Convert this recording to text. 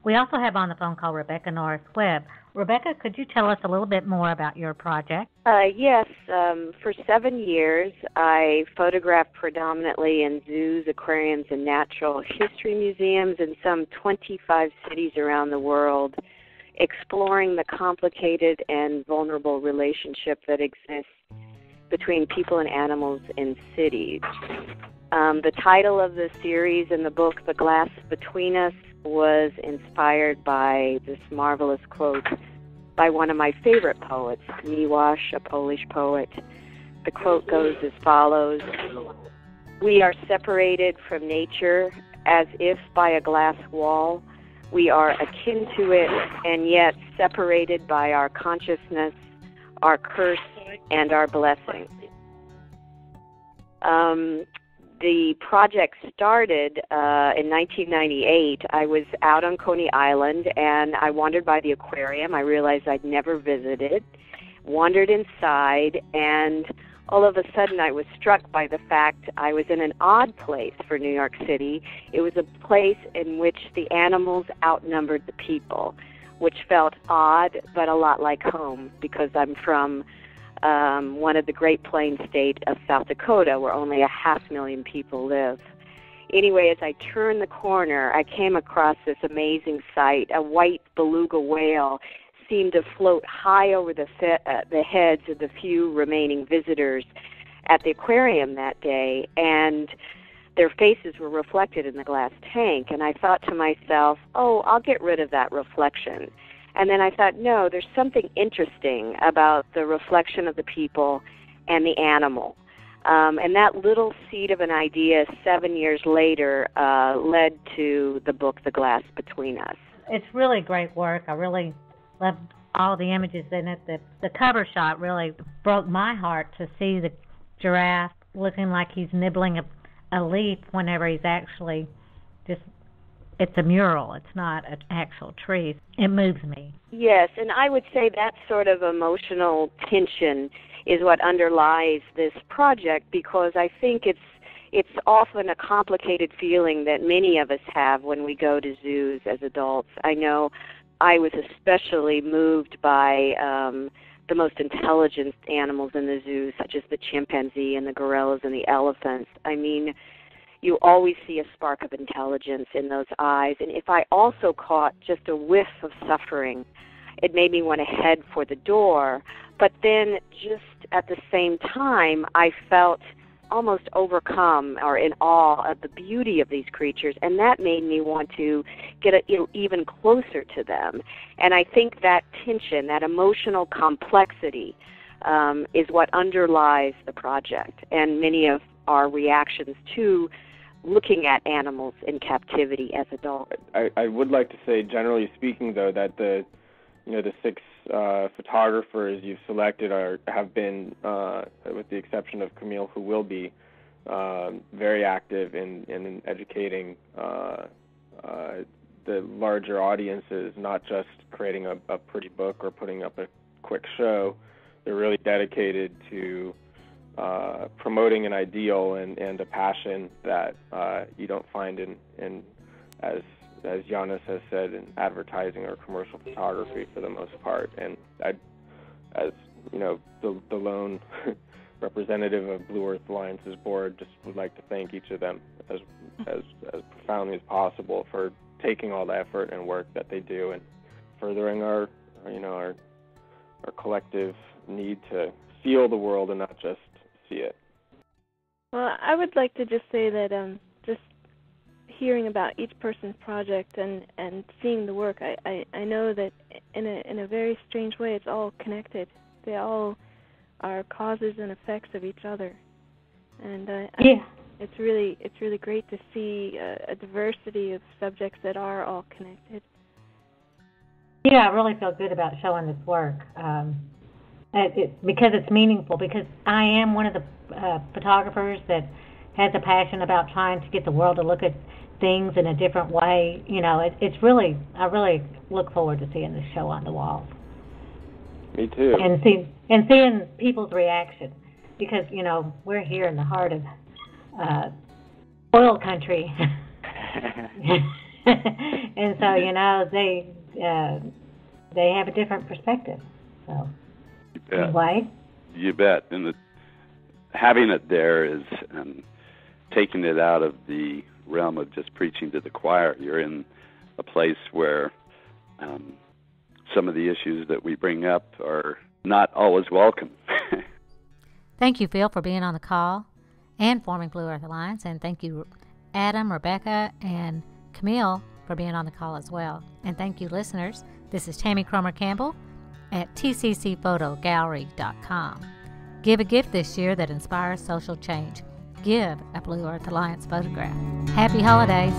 We also have on the phone call Rebecca Norris Webb. Rebecca, could you tell us a little bit more about your project? Yes. For 7 years, I photographed predominantly in zoos, aquariums, and natural history museums in some 25 cities around the world, exploring the complicated and vulnerable relationship that exists between people and animals in cities. The title of the series in the book, The Glass Between Us, was inspired by this marvelous quote by one of my favorite poets, Miłosz, a Polish poet. The quote goes as follows: "We are separated from nature as if by a glass wall. We are akin to it and yet separated by our consciousness, our curse, and our blessing." The project started in 1998. I was out on Coney Island, and I wandered by the aquarium. I realized I'd never visited, wandered inside, and all of a sudden I was struck by the fact I was in an odd place for New York City. It was a place in which the animals outnumbered the people, which felt odd but a lot like home, because I'm from one of the Great Plains state of South Dakota, where only 500,000 people live. Anyway, as I turned the corner, I came across this amazing sight. A white beluga whale seemed to float high over the heads of the few remaining visitors at the aquarium that day, and their faces were reflected in the glass tank. And I thought to myself, oh, I'll get rid of that reflection. And then I thought, no, there's something interesting about the reflection of the people and the animal. And that little seed of an idea 7 years later led to the book, The Glass Between Us. It's really great work. I really love all the images in it. The cover shot really broke my heart to see the giraffe looking like he's nibbling a leaf whenever he's actually just... It's a mural. It's not an actual tree. It moves me. Yes, and I would say that sort of emotional tension is what underlies this project, because I think it's often a complicated feeling that many of us have when we go to zoos as adults. I know I was especially moved by the most intelligent animals in the zoo, such as the chimpanzee and the gorillas and the elephants. I mean, you always see a spark of intelligence in those eyes. And if I also caught just a whiff of suffering, it made me want to head for the door. But then just at the same time, I felt almost overcome or in awe of the beauty of these creatures, and that made me want to get even closer to them. And I think that tension, that emotional complexity, is what underlies the project and many of our reactions to looking at animals in captivity as adults. I would like to say, generally speaking, though, that the 6 photographers you've selected have been, with the exception of Camille, who will be very active in educating the larger audiences, not just creating a pretty book or putting up a quick show. They're really dedicated to promoting an ideal and a passion that you don't find in as Janis has said, in advertising or commercial photography for the most part. And as you know, the lone representative of Blue Earth Alliance's board, just would like to thank each of them as profoundly as possible for taking all the effort and work that they do and furthering our collective need to feel the world and not just see it. Well, I would like to just say that just hearing about each person's project and seeing the work, I know that in a very strange way it's all connected. They all are causes and effects of each other, and it's really great to see a diversity of subjects that are all connected. Yeah, I really feel good about showing this work. Because it's meaningful, because I am one of the photographers that has a passion about trying to get the world to look at things in a different way. You know, I really look forward to seeing this show on the walls. Me too. And seeing people's reaction, because, you know, we're here in the heart of oil country. And so, you know, they have a different perspective. So, anyway. You bet. And having it there is taking it out of the realm of just preaching to the choir. You're in a place where some of the issues that we bring up are not always welcome. Thank you, Phil, for being on the call and forming Blue Earth Alliance. And thank you, Adam, Rebecca, and Camille for being on the call as well. And thank you, listeners. This is Tammy Cromer-Campbell at tccphotogallery.com. Give a gift this year that inspires social change. Give a Blue Earth Alliance photograph. Happy holidays.